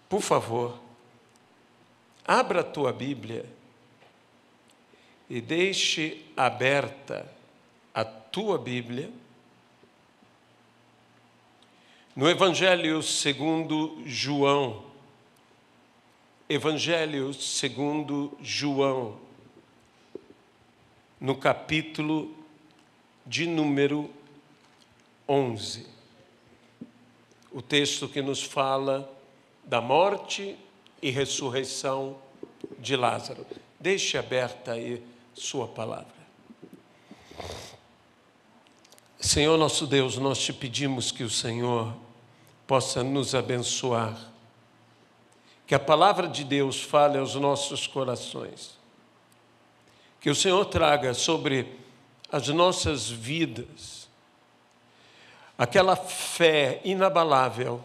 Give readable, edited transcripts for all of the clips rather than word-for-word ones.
Por favor, abra a tua Bíblia e deixe aberta a tua Bíblia no Evangelho segundo João. Evangelho segundo João, no capítulo de número 11. O texto que nos fala da morte e ressurreição de Lázaro. Deixe aberta aí sua palavra. Senhor nosso Deus, nós te pedimos que o Senhor possa nos abençoar, que a palavra de Deus fale aos nossos corações, que o Senhor traga sobre as nossas vidas aquela fé inabalável,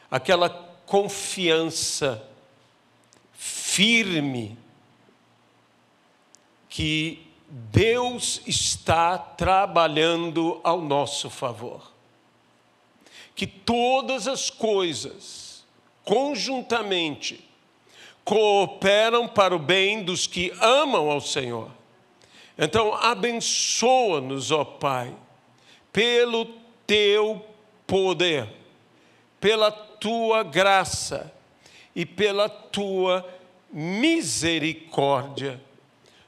aquela confiança firme que Deus está trabalhando ao nosso favor, que todas as coisas conjuntamente cooperam para o bem dos que amam ao Senhor. Então, abençoa-nos, ó Pai, pelo teu poder, pela tua graça e pela tua misericórdia,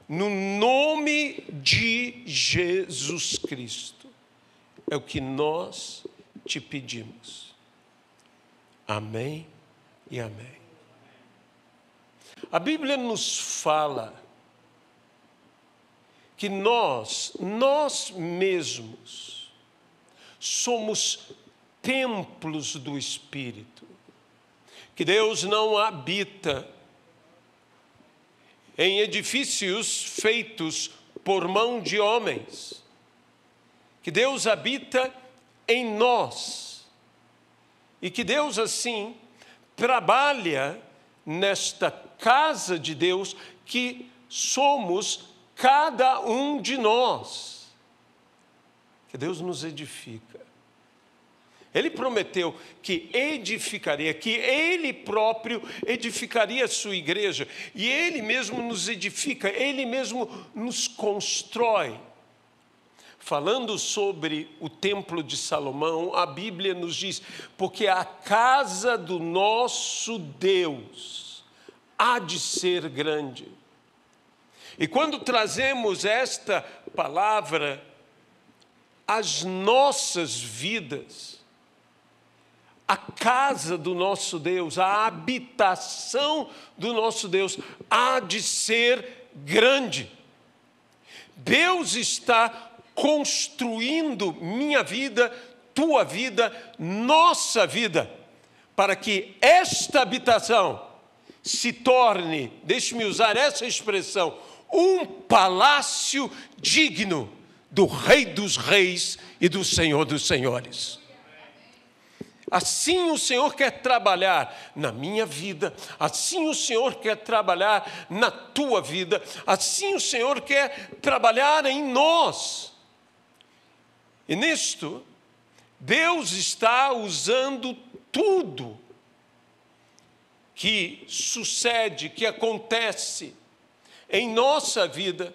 no nome de Jesus Cristo. É o que nós te pedimos. Amém e amém. A Bíblia nos fala que nós mesmos, somos templos do Espírito, que Deus não habita em edifícios feitos por mão de homens, que Deus habita em nós, e que Deus assim trabalha nesta casa de Deus, que somos cada um de nós, que Deus nos edifica. Ele prometeu que edificaria, que Ele próprio edificaria a sua igreja, e Ele mesmo nos edifica, Ele mesmo nos constrói. Falando sobre o templo de Salomão, a Bíblia nos diz, porque a casa do nosso Deus há de ser grande. E quando trazemos esta palavra às nossas vidas, a casa do nosso Deus, a habitação do nosso Deus há de ser grande. Deus está construindo minha vida, tua vida, nossa vida, para que esta habitação se torne, deixe-me usar essa expressão, um palácio digno do Rei dos Reis e do Senhor dos Senhores. Assim o Senhor quer trabalhar na minha vida, assim o Senhor quer trabalhar na tua vida, assim o Senhor quer trabalhar em nós. E nisto, Deus está usando tudo que sucede, que acontece em nossa vida,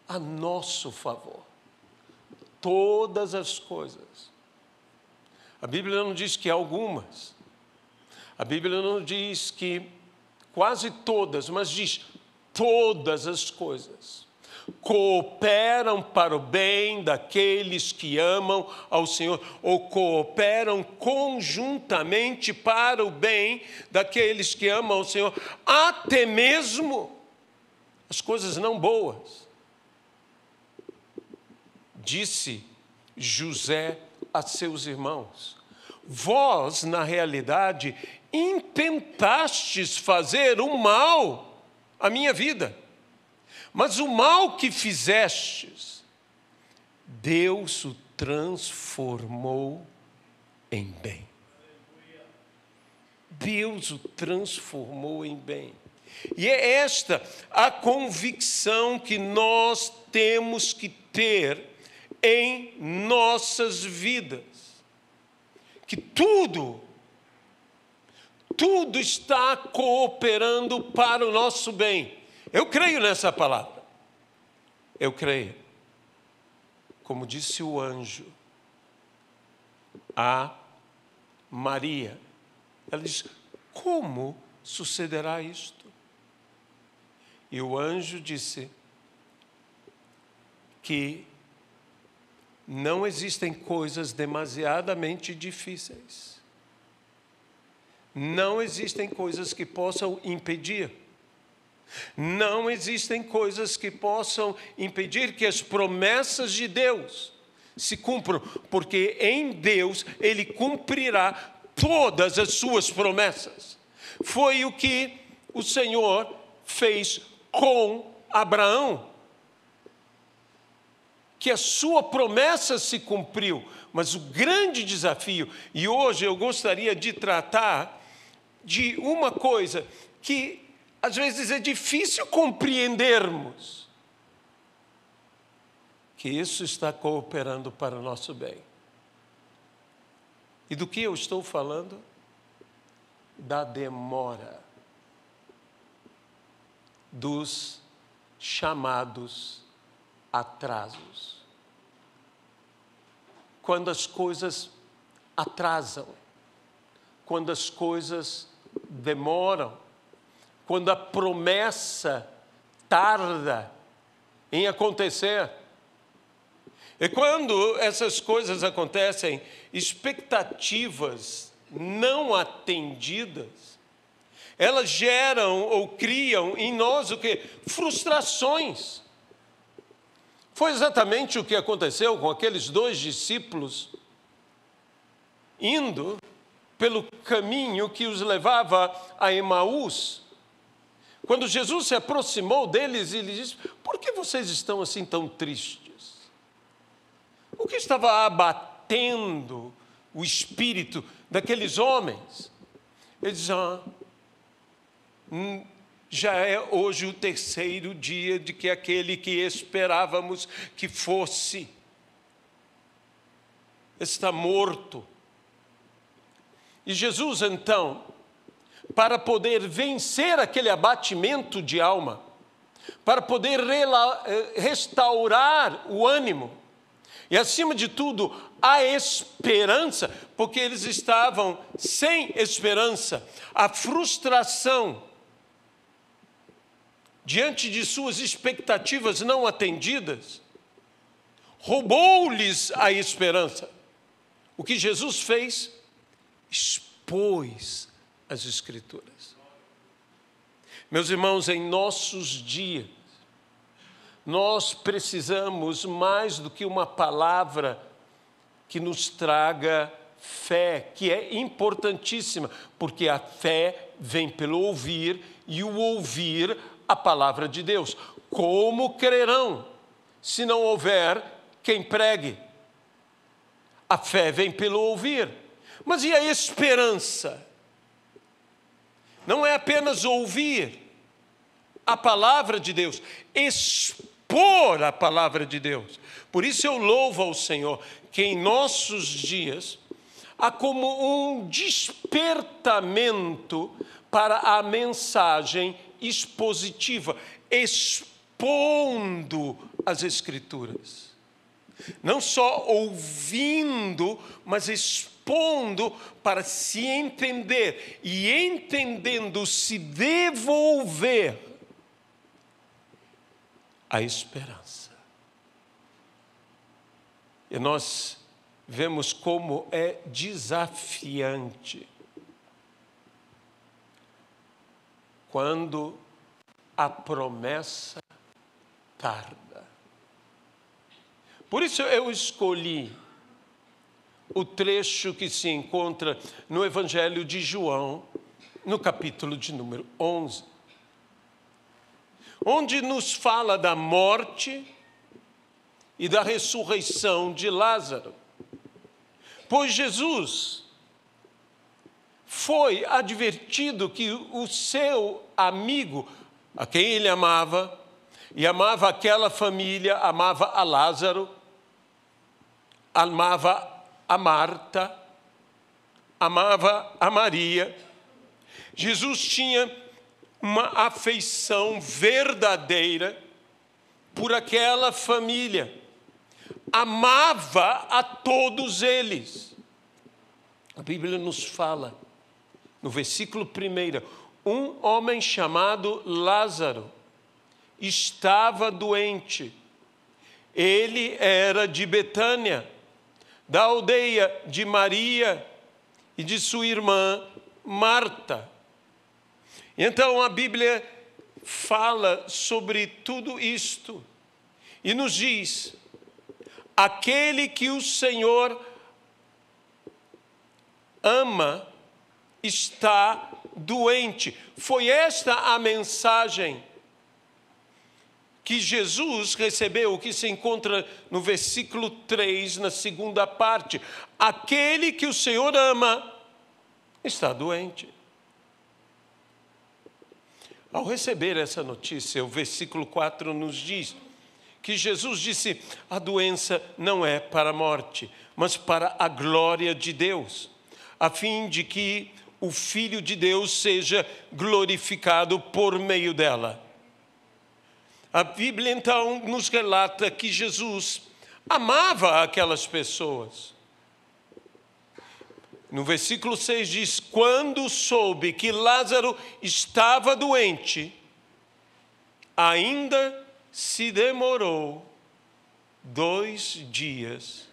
a nosso favor. Todas as coisas. A Bíblia não diz que algumas. A Bíblia não diz que quase todas, mas diz todas as coisas cooperam para o bem daqueles que amam ao Senhor, ou cooperam conjuntamente para o bem daqueles que amam ao Senhor, até mesmo as coisas não boas. Disse José a seus irmãos: vós, na realidade, intentastes fazer o mal à minha vida, mas o mal que fizestes, Deus o transformou em bem. Deus o transformou em bem. E é esta a convicção que nós temos que ter em nossas vidas. Que tudo tudo está cooperando para o nosso bem. Eu creio nessa palavra. Eu creio. Como disse o anjo a Maria, ela diz: como sucederá isto? E o anjo disse que não existem coisas demasiadamente difíceis. Não existem coisas que possam impedir. Não existem coisas que possam impedir que as promessas de Deus se cumpram, porque em Deus Ele cumprirá todas as suas promessas. Foi o que o Senhor fez com Abraão, que a sua promessa se cumpriu, mas o grande desafio, e hoje eu gostaria de tratar de uma coisa que às vezes é difícil compreendermos, que isso está cooperando para o nosso bem. E do que eu estou falando? Da demora dos chamados atrasos. Quando as coisas atrasam, quando as coisas demoram, quando a promessa tarda em acontecer. E quando essas coisas acontecem, expectativas não atendidas, elas geram ou criam em nós o quê? Frustrações. Foi exatamente o que aconteceu com aqueles 2 discípulos indo pelo caminho que os levava a Emaús. Quando Jesus se aproximou deles e lhes disse: por que vocês estão assim tão tristes? O que estava abatendo o espírito daqueles homens? Eles diziam: já é hoje o 3º dia de que aquele que esperávamos que fosse está morto. E Jesus, então, para poder vencer aquele abatimento de alma, para poder restaurar o ânimo, e acima de tudo, a esperança, porque eles estavam sem esperança, a frustração diante de suas expectativas não atendidas, roubou-lhes a esperança. O que Jesus fez? Expôs as Escrituras. Meus irmãos, em nossos dias, nós precisamos mais do que uma palavra que nos traga fé, que é importantíssima, porque a fé vem pelo ouvir e o ouvir a palavra de Deus. Como crerão se não houver quem pregue? A fé vem pelo ouvir. Mas e a esperança? Não é apenas ouvir a palavra de Deus, expor a palavra de Deus. Por isso eu louvo ao Senhor que em nossos dias há como um despertamento para a mensagem expositiva, expondo as Escrituras. Não só ouvindo, mas expondo para se entender e, entendendo, se devolver a esperança. E nós vemos como é desafiante quando a promessa tarda. Por isso eu escolhi o trecho que se encontra no Evangelho de João, no capítulo de número 11, onde nos fala da morte e da ressurreição de Lázaro. Pois Jesus foi advertido que o seu amigo, a quem ele amava, e amava aquela família, amava a Lázaro, amava a Marta, amava a Maria, Jesus tinha uma afeição verdadeira por aquela família. Amava a todos eles. A Bíblia nos fala, no versículo 1, um homem chamado Lázaro estava doente. Ele era de Betânia, da aldeia de Maria e de sua irmã Marta. Então a Bíblia fala sobre tudo isto e nos diz: aquele que o Senhor ama está doente. Foi esta a mensagem que Jesus recebeu, que se encontra no versículo 3, na segunda parte. Aquele que o Senhor ama está doente. Ao receber essa notícia, o versículo 4 nos diz que Jesus disse: a doença não é para a morte, mas para a glória de Deus, a fim de que o Filho de Deus seja glorificado por meio dela. A Bíblia, então, nos relata que Jesus amava aquelas pessoas. No versículo 6 diz: quando soube que Lázaro estava doente, ainda se demorou 2 dias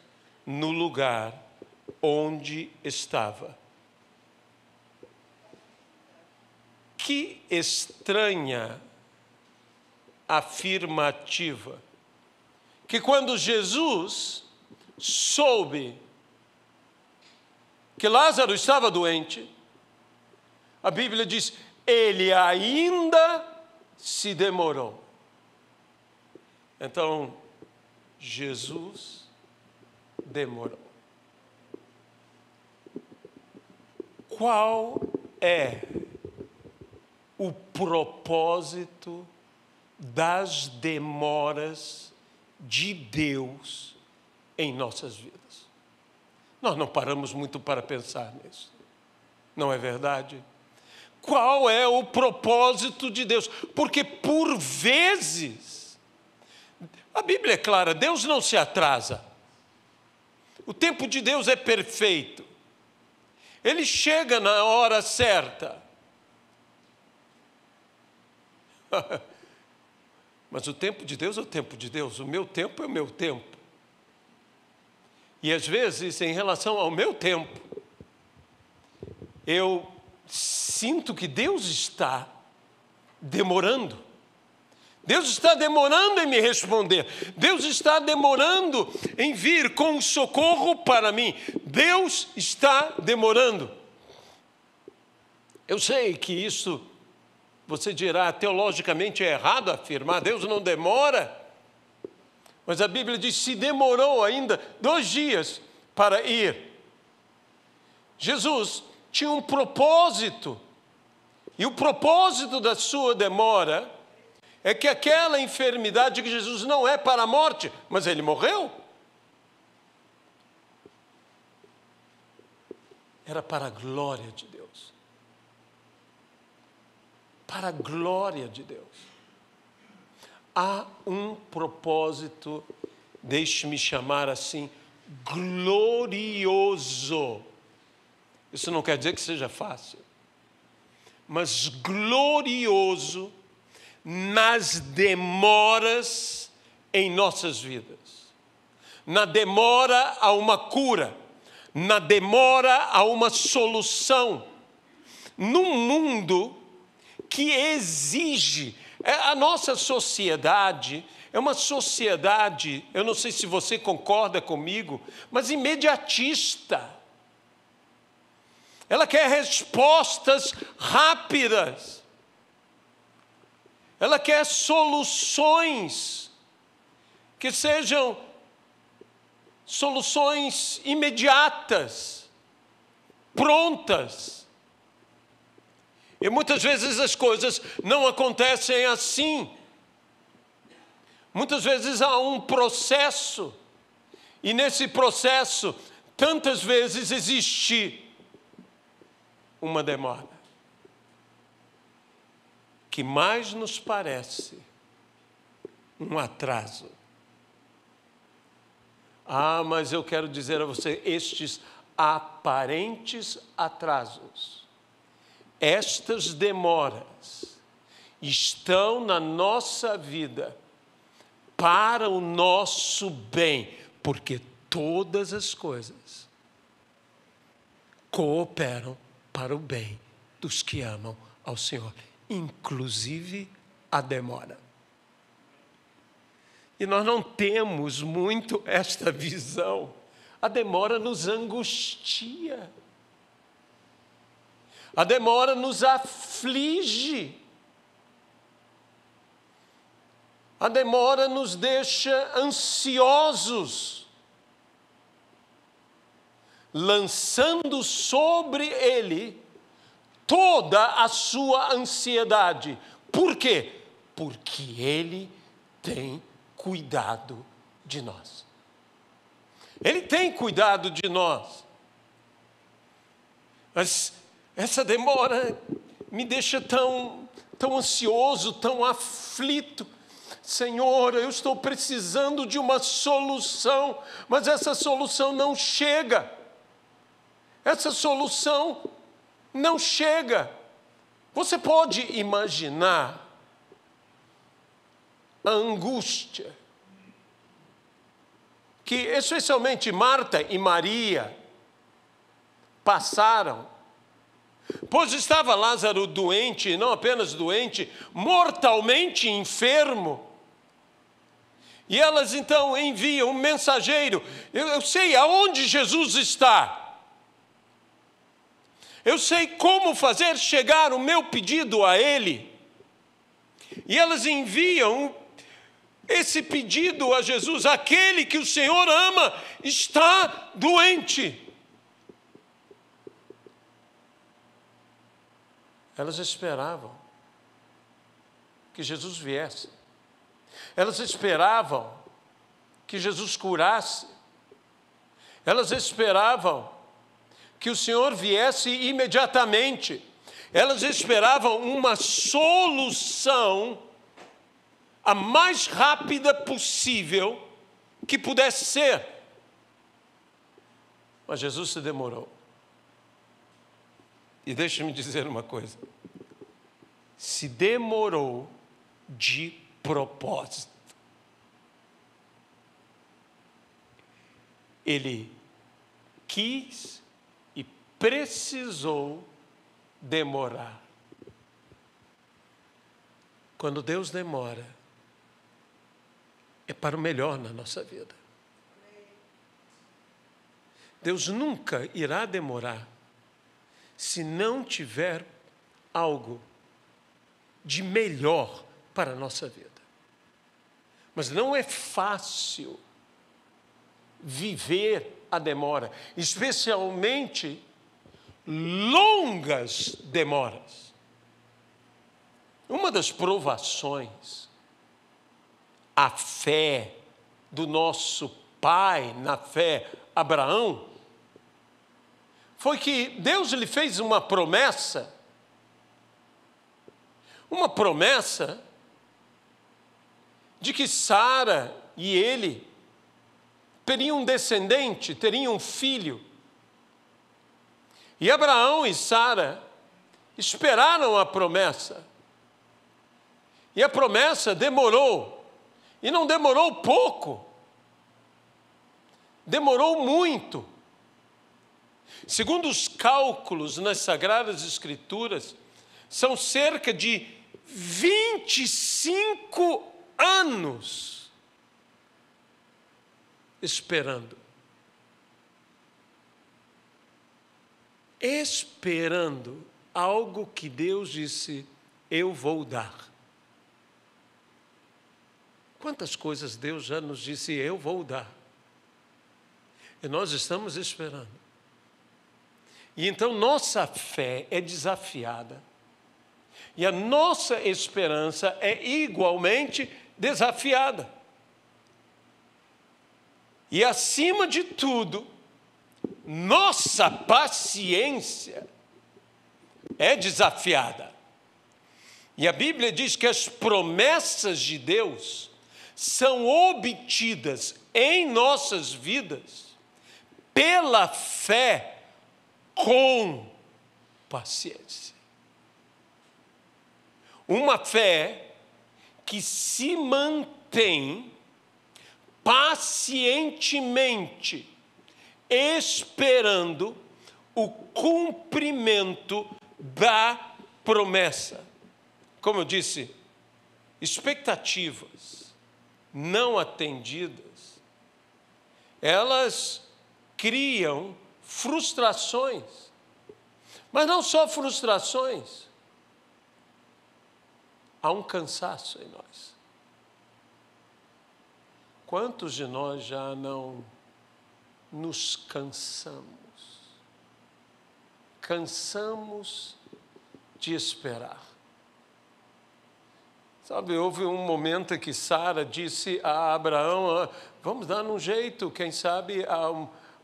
no lugar onde estava. Que estranha afirmativa, que quando Jesus soube que Lázaro estava doente, a Bíblia diz: ele ainda se demorou. Então, Jesus demorou. Qual é o propósito das demoras de Deus em nossas vidas? Nós não paramos muito para pensar nisso, não é verdade? Qual é o propósito de Deus? Porque por vezes, a Bíblia é clara, Deus não se atrasa. O tempo de Deus é perfeito. Ele chega na hora certa. Mas o tempo de Deus é o tempo de Deus, o meu tempo é o meu tempo. E às vezes, em relação ao meu tempo, eu sinto que Deus está demorando. Deus está demorando em me responder. Deus está demorando em vir com socorro para mim. Deus está demorando. Eu sei que isso, você dirá, teologicamente é errado afirmar, Deus não demora. Mas a Bíblia diz: se demorou ainda 2 dias para ir. Jesus tinha um propósito. E o propósito da sua demora é que aquela enfermidade de Jesus não é para a morte, mas ele morreu. Era para a glória de Deus. Para a glória de Deus. Há um propósito, deixe-me chamar assim, glorioso. Isso não quer dizer que seja fácil, mas glorioso nas demoras em nossas vidas. Na demora a uma cura, na demora a uma solução. Num mundo que exige, a nossa sociedade é uma sociedade, eu não sei se você concorda comigo, mas imediatista. Ela quer respostas rápidas. Ela quer soluções que sejam soluções imediatas, prontas. E muitas vezes as coisas não acontecem assim. Muitas vezes há um processo, e nesse processo, tantas vezes existe uma demora. que mais nos parece um atraso. Mas eu quero dizer a você, estes aparentes atrasos, estas demoras, estão na nossa vida para o nosso bem, porque todas as coisas cooperam para o bem dos que amam ao Senhor, inclusive a demora. E nós não temos muito esta visão. A demora nos angustia. A demora nos aflige. A demora nos deixa ansiosos, lançando sobre ele toda a sua ansiedade. Por quê? Porque ele tem cuidado de nós. Ele tem cuidado de nós. Mas essa demora me deixa tão ansioso, tão aflito. Senhor, eu estou precisando de uma solução, mas essa solução não chega. Essa solução não chega. Você pode imaginar a angústia que especialmente Marta e Maria passaram, pois estava Lázaro doente, e não apenas doente, mortalmente enfermo. E elas então enviam um mensageiro. Eu sei aonde Jesus está. Eu sei como fazer chegar o meu pedido a ele. E elas enviam esse pedido a Jesus. Aquele que o Senhor ama está doente. Elas esperavam que Jesus viesse. Elas esperavam que Jesus curasse. Elas esperavam que o Senhor viesse imediatamente. Elas esperavam uma solução a mais rápida possível que pudesse ser. Mas Jesus se demorou. E deixe-me dizer uma coisa. Se demorou de propósito. Ele quis e precisou demorar. Quando Deus demora, é para o melhor na nossa vida. Deus nunca irá demorar se não tiver algo de melhor para a nossa vida. Mas não é fácil viver a demora, especialmente longas demoras. Uma das provações, a fé do nosso pai na fé, Abraão, foi que Deus lhe fez uma promessa de que Sara e ele teriam um descendente, teriam um filho. E Abraão e Sara esperaram a promessa. E a promessa demorou. E não demorou pouco. Demorou muito. Segundo os cálculos nas Sagradas Escrituras, são cerca de 25 anos esperando. Esperando algo que Deus disse, eu vou dar. Quantas coisas Deus já nos disse, eu vou dar. E nós estamos esperando. E então nossa fé é desafiada. E a nossa esperança é igualmente desafiada. E acima de tudo, nossa paciência é desafiada. E a Bíblia diz que as promessas de Deus são obtidas em nossas vidas pela fé com paciência. Uma fé que se mantém pacientemente esperando o cumprimento da promessa. Como eu disse, expectativas não atendidas, elas criam frustrações, mas não só frustrações, há um cansaço em nós. Quantos de nós já não nos cansamos? Cansamos de esperar. Sabe, houve um momento em que Sara disse a Abraão, vamos dar um jeito, quem sabe há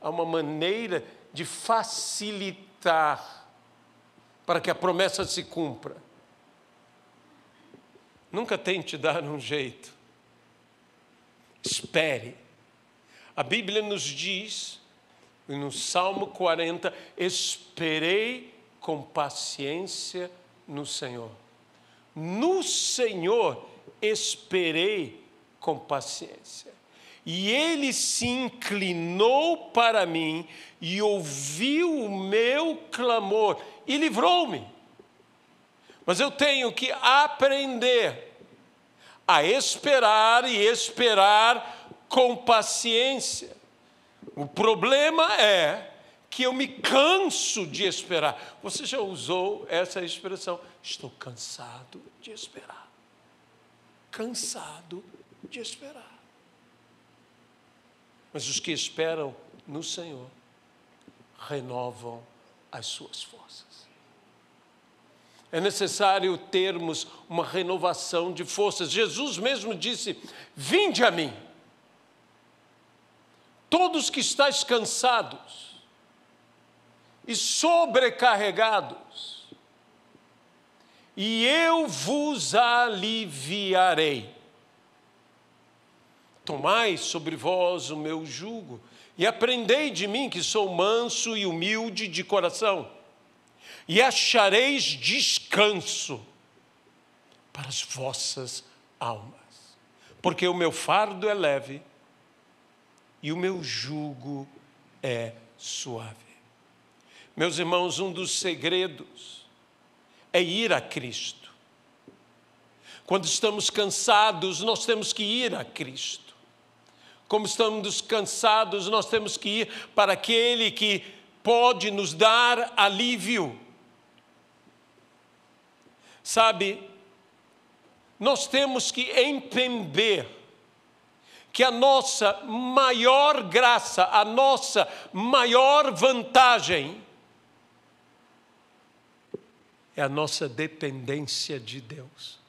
uma maneira de facilitar para que a promessa se cumpra. Nunca tente dar um jeito. Espere. A Bíblia nos diz, no Salmo 40, esperei com paciência no Senhor. No Senhor esperei com paciência. E Ele se inclinou para mim e ouviu o meu clamor e livrou-me. Mas eu tenho que aprender a esperar e esperar com paciência. O problema é que eu me canso de esperar. Você já usou essa expressão? Estou cansado de esperar. Cansado de esperar. Mas os que esperam no Senhor renovam as suas forças. É necessário termos uma renovação de forças. Jesus mesmo disse, vinde a mim, todos que estáis cansados e sobrecarregados, e eu vos aliviarei. Tomai sobre vós o meu jugo e aprendei de mim, que sou manso e humilde de coração, e achareis descanso para as vossas almas, porque o meu fardo é leve e o meu jugo é suave. Meus irmãos, um dos segredos é ir a Cristo. Quando estamos cansados, nós temos que ir a Cristo. Como estamos cansados, nós temos que ir para aquele que pode nos dar alívio. Sabe, nós temos que entender que a nossa maior graça, a nossa maior vantagem é a nossa dependência de Deus.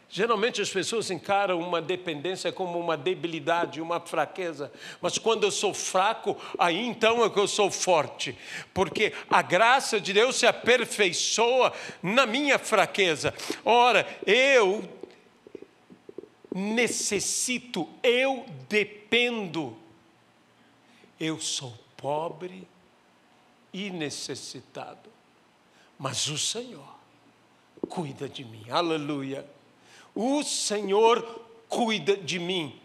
Geralmente as pessoas encaram uma dependência como uma debilidade, uma fraqueza. Mas quando eu sou fraco, aí então é que eu sou forte. Porque a graça de Deus se aperfeiçoa na minha fraqueza. Ora, eu necessito, eu dependo. Eu sou pobre e necessitado. Mas o Senhor cuida de mim. Aleluia. O Senhor cuida de mim.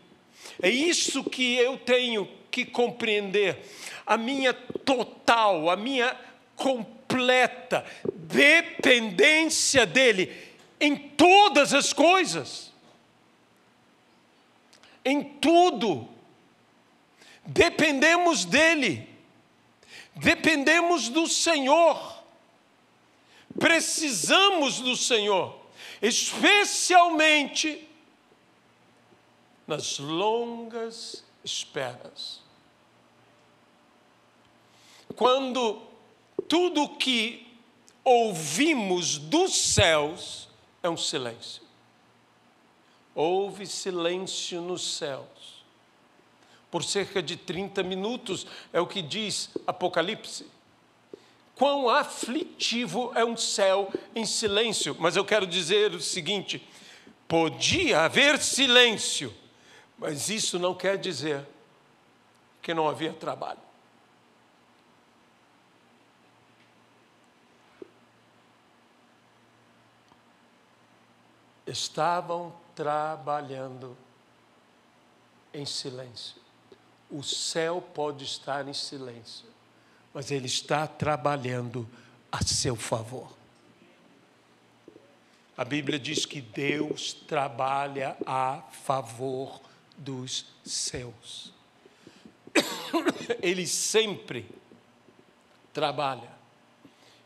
É isso que eu tenho que compreender. A minha total, a minha completa dependência dEle em todas as coisas. Em tudo. Dependemos dEle. Dependemos do Senhor. Precisamos do Senhor. Especialmente nas longas esperas. Quando tudo que ouvimos dos céus é um silêncio. Houve silêncio nos céus. Por cerca de 30 minutos, é o que diz Apocalipse. quão aflitivo é um céu em silêncio. Mas eu quero dizer o seguinte: podia haver silêncio, mas isso não quer dizer que não havia trabalho. Estavam trabalhando em silêncio. O céu pode estar em silêncio, mas ele está trabalhando a seu favor. A Bíblia diz que Deus trabalha a favor dos seus. Ele sempre trabalha.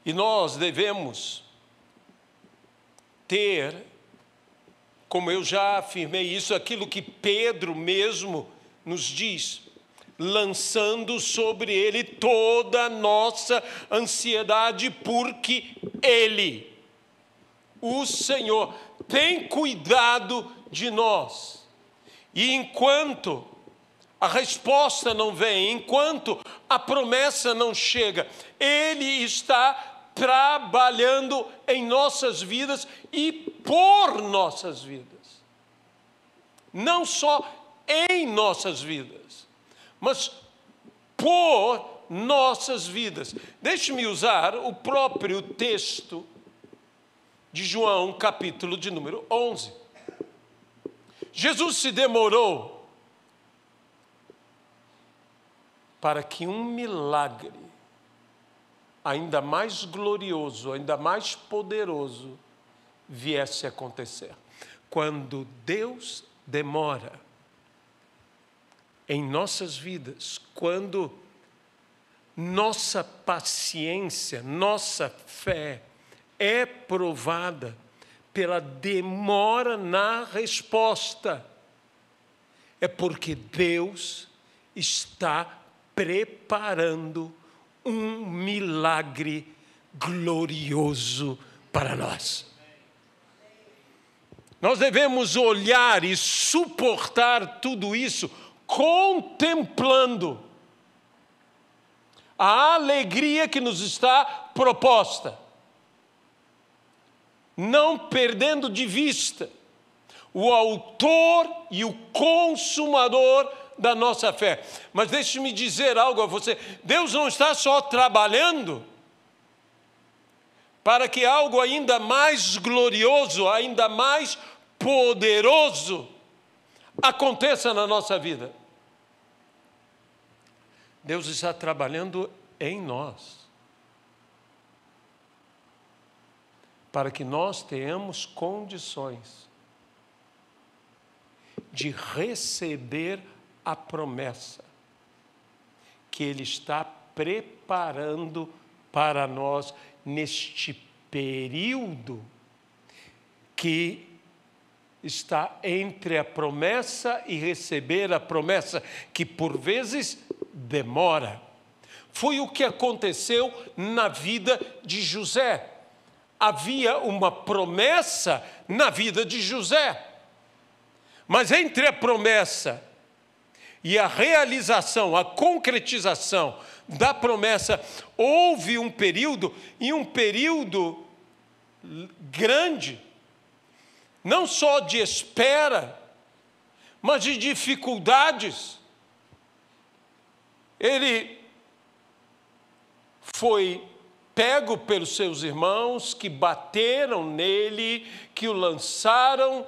E nós devemos ter, como eu já afirmei isso, aquilo que Pedro mesmo nos diz, lançando sobre ele toda a nossa ansiedade, porque ele, o Senhor, tem cuidado de nós. E enquanto a resposta não vem, enquanto a promessa não chega, Ele está trabalhando em nossas vidas e por nossas vidas. Não só em nossas vidas, mas por nossas vidas. Deixe-me usar o próprio texto de João, capítulo de número 11. Jesus se demorou para que um milagre ainda mais glorioso, ainda mais poderoso viesse a acontecer. Quando Deus demora em nossas vidas, quando nossa paciência, nossa fé é provada pela demora na resposta, é porque Deus está preparando um milagre glorioso para nós. Nós devemos olhar e suportar tudo isso contemplando a alegria que nos está proposta, não perdendo de vista o autor e o consumador da nossa fé. Mas deixe-me dizer algo a você: Deus não está só trabalhando para que algo ainda mais glorioso, ainda mais poderoso aconteça na nossa vida. Deus está trabalhando em nós, para que nós tenhamos condições de receber a promessa que Ele está preparando para nós neste período que está entre a promessa e receber a promessa, que por vezes demora. Foi o que aconteceu na vida de José. Havia uma promessa na vida de José, mas entre a promessa e a realização, a concretização da promessa, houve um período, e um período grande, não só de espera, mas de dificuldades. Ele foi pego pelos seus irmãos, que bateram nele, que o lançaram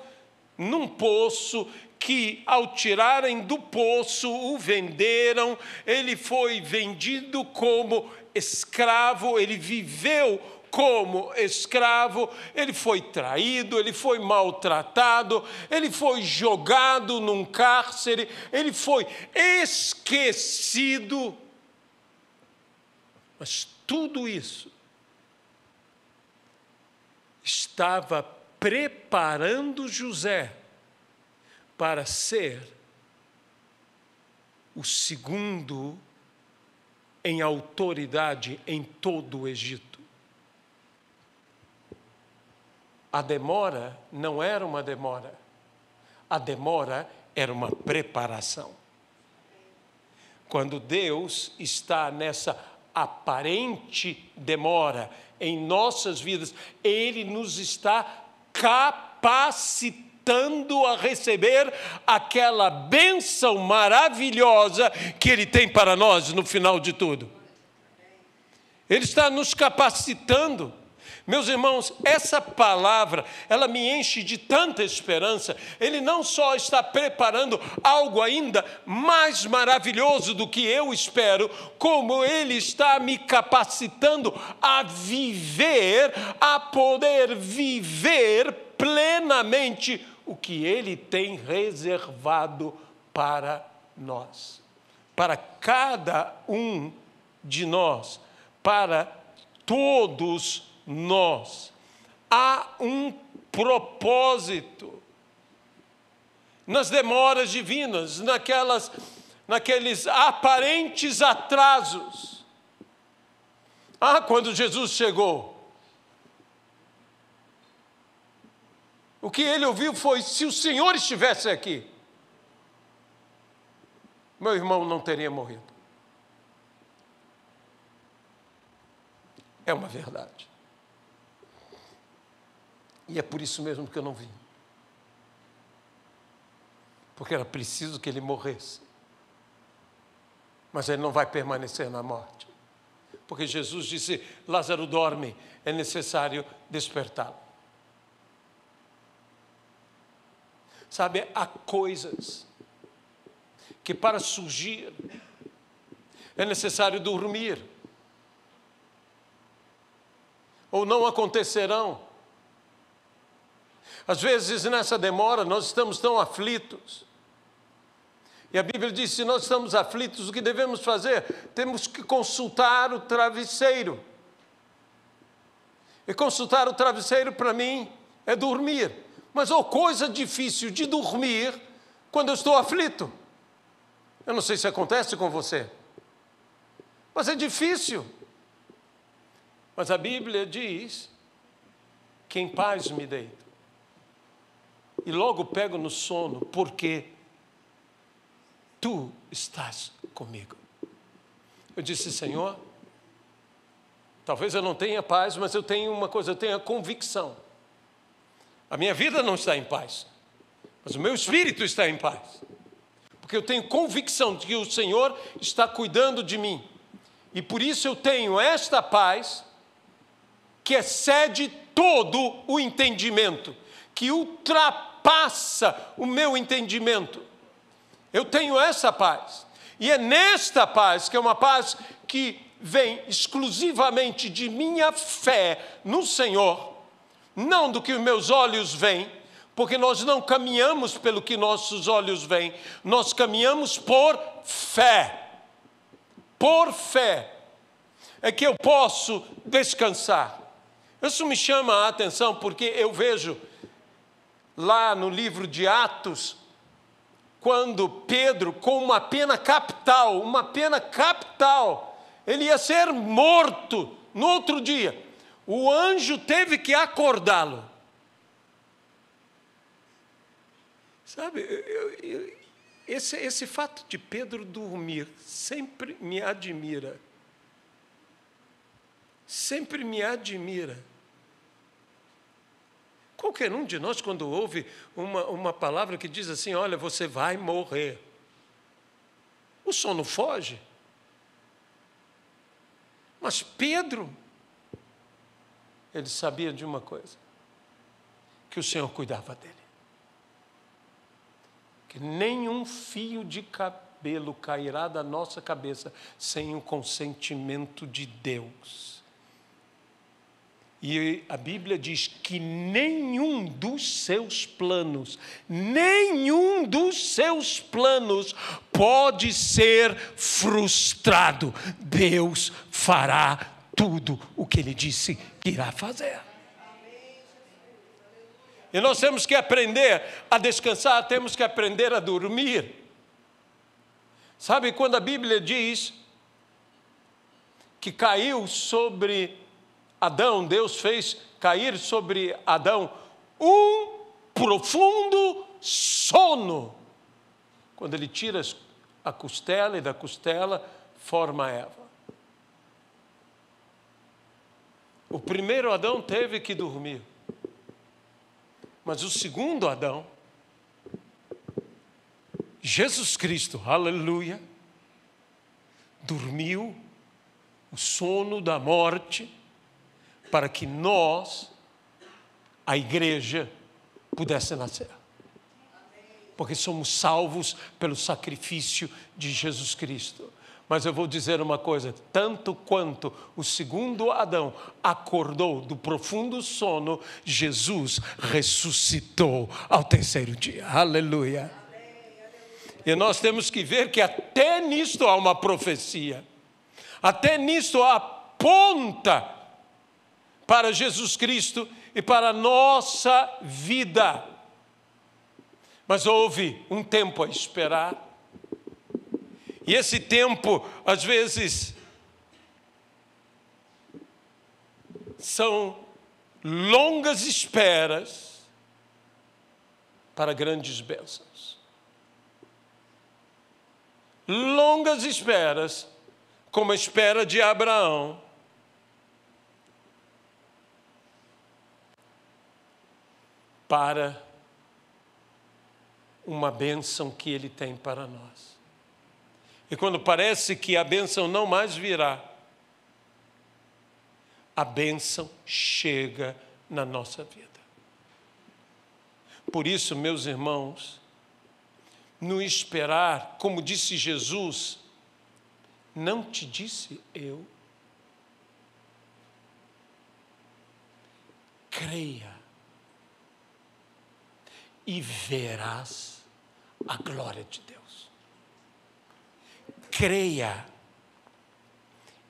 num poço, que ao tirarem do poço o venderam. Ele foi vendido como escravo, ele viveu como escravo, ele foi traído, ele foi maltratado, ele foi jogado num cárcere, ele foi esquecido. Mas tudo isso estava preparando José para ser o segundo em autoridade em todo o Egito. A demora não era uma demora, a demora era uma preparação. Quando Deus está nessa aparente demora em nossas vidas, Ele nos está capacitando a receber aquela bênção maravilhosa que Ele tem para nós no final de tudo. Ele está nos capacitando. Meus irmãos, essa palavra, ela me enche de tanta esperança. Ele não só está preparando algo ainda mais maravilhoso do que eu espero, como Ele está me capacitando a viver, a poder viver plenamente o que Ele tem reservado para nós. Para cada um de nós, para todos nós. Há um propósito nas demoras divinas, naqueles aparentes atrasos. Quando Jesus chegou, o que ele ouviu foi: se o Senhor estivesse aqui, meu irmão não teria morrido. É uma verdade. E é por isso mesmo que eu não vim. Porque era preciso que ele morresse. Mas ele não vai permanecer na morte. Porque Jesus disse: Lázaro dorme, é necessário despertá-lo. Sabe, há coisas que para surgir é necessário dormir. Ou não acontecerão. Às vezes, nessa demora, nós estamos tão aflitos. E a Bíblia diz: se nós estamos aflitos, o que devemos fazer? Temos que consultar o travesseiro. E consultar o travesseiro, para mim, é dormir. Mas coisa difícil de dormir quando eu estou aflito. Eu não sei se acontece com você. Mas é difícil. Mas a Bíblia diz que em paz me deito. E logo pego no sono, porque tu estás comigo. Eu disse: Senhor, talvez eu não tenha paz, mas eu tenho uma coisa, eu tenho a convicção. A minha vida não está em paz, mas o meu espírito está em paz. Porque eu tenho convicção de que o Senhor está cuidando de mim. E por isso eu tenho esta paz que excede todo o entendimento, que ultrapassa o meu entendimento. Eu tenho essa paz. E é nesta paz, que é uma paz que vem exclusivamente de minha fé no Senhor, não do que os meus olhos veem, porque nós não caminhamos pelo que nossos olhos veem, nós caminhamos por fé. Por fé é que eu posso descansar. Isso me chama a atenção, porque eu vejo lá no livro de Atos, quando Pedro, com uma pena capital, ele ia ser morto no outro dia. O anjo teve que acordá-lo. Sabe, esse fato de Pedro dormir sempre me admira. Sempre me admira. Qualquer um de nós, quando ouve uma palavra que diz assim: olha, você vai morrer, o sono foge. Mas Pedro, ele sabia de uma coisa: que o Senhor cuidava dele. Que nenhum fio de cabelo cairá da nossa cabeça sem o consentimento de Deus. E a Bíblia diz que nenhum dos seus planos pode ser frustrado. Deus fará tudo o que Ele disse que irá fazer. E nós temos que aprender a descansar, temos que aprender a dormir. Sabe, quando a Bíblia diz que caiu sobre Adão, Deus fez cair sobre Adão um profundo sono. Quando ele tira a costela e da costela forma Eva. O primeiro Adão teve que dormir. Mas o segundo Adão, Jesus Cristo, aleluia, dormiu o sono da morte para que nós, a igreja, pudesse nascer. Porque somos salvos pelo sacrifício de Jesus Cristo. Mas eu vou dizer uma coisa, tanto quanto o segundo Adão acordou do profundo sono, Jesus ressuscitou ao terceiro dia. Aleluia. E nós temos que ver que até nisto há uma profecia. Até nisto aponta para Jesus Cristo e para a nossa vida. Mas houve um tempo a esperar. E esse tempo, às vezes, são longas esperas para grandes bênçãos. Longas esperas, como a espera de Abraão. Para uma bênção que Ele tem para nós. E quando parece que a bênção não mais virá, a bênção chega na nossa vida. Por isso, meus irmãos, no esperar, como disse Jesus, não te disse eu? Creia e verás a glória de Deus. Creia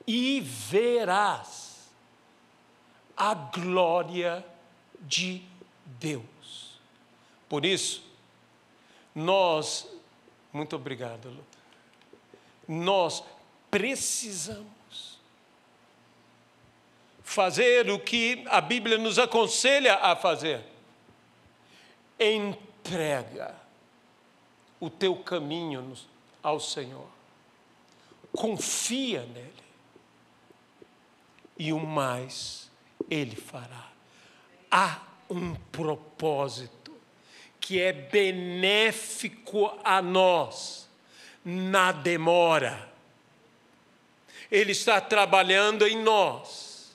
e verás a glória de Deus. Por isso, muito obrigado, Luta. Nós precisamos fazer o que a Bíblia nos aconselha a fazer. Entrega o teu caminho ao Senhor. Confia nele. E o mais Ele fará. Há um propósito que é benéfico a nós na demora. Ele está trabalhando em nós.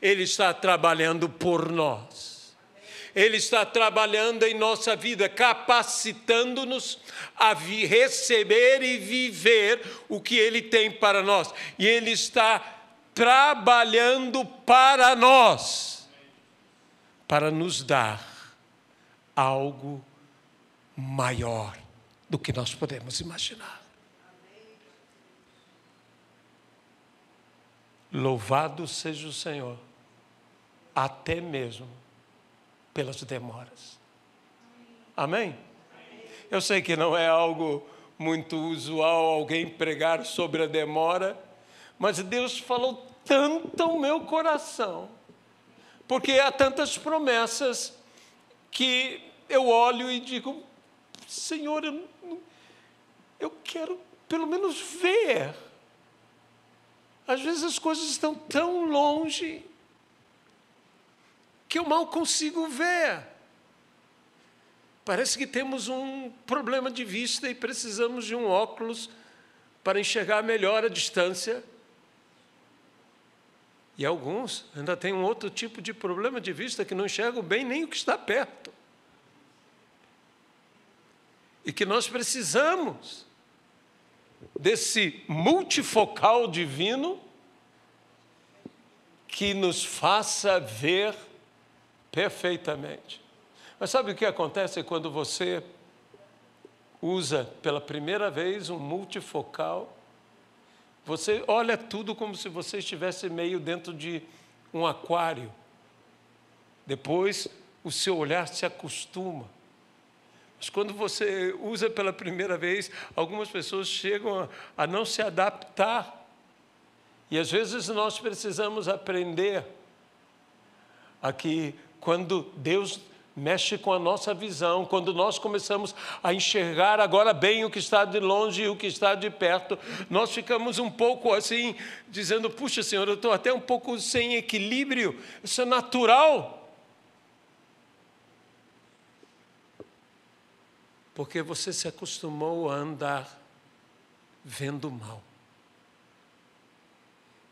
Ele está trabalhando por nós. Ele está trabalhando em nossa vida, capacitando-nos a receber e viver o que Ele tem para nós. E Ele está trabalhando para nós, para nos dar algo maior do que nós podemos imaginar. Louvado seja o Senhor, até mesmo pelas demoras. Amém? Eu sei que não é algo muito usual alguém pregar sobre a demora, mas Deus falou tanto ao meu coração, porque há tantas promessas que eu olho e digo, Senhor, eu quero pelo menos ver. Às vezes as coisas estão tão longe que eu mal consigo ver. Parece que temos um problema de vista e precisamos de um óculos para enxergar melhor a distância. E alguns ainda têm um outro tipo de problema de vista que não enxergam bem nem o que está perto. E que nós precisamos desse multifocal divino que nos faça ver perfeitamente. Mas sabe o que acontece quando você usa pela primeira vez um multifocal? Você olha tudo como se você estivesse meio dentro de um aquário. Depois, o seu olhar se acostuma. Mas quando você usa pela primeira vez, algumas pessoas chegam a não se adaptar. E às vezes nós precisamos aprender a que quando Deus mexe com a nossa visão. Quando nós começamos a enxergar agora bem o que está de longe e o que está de perto, nós ficamos um pouco assim, dizendo, puxa Senhor, eu estou até um pouco sem equilíbrio. Isso é natural. Porque você se acostumou a andar vendo mal.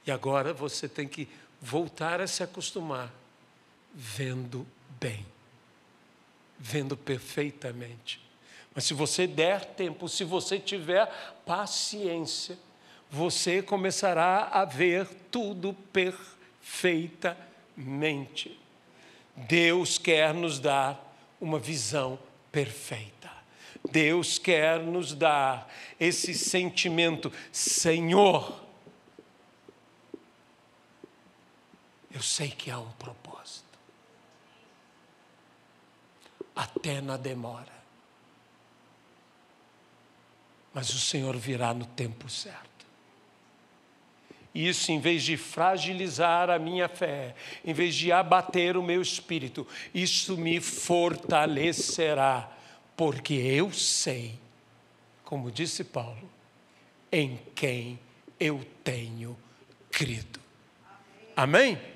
E agora você tem que voltar a se acostumar vendo bem, vendo perfeitamente. Mas se você der tempo, se você tiver paciência, você começará a ver tudo perfeitamente. Deus quer nos dar uma visão perfeita. Deus quer nos dar esse sentimento, Senhor, eu sei que há um propósito, até na demora, mas o Senhor virá no tempo certo. Isso, em vez de fragilizar a minha fé, em vez de abater o meu espírito, isso me fortalecerá, porque eu sei, como disse Paulo, em quem eu tenho crido. Amém?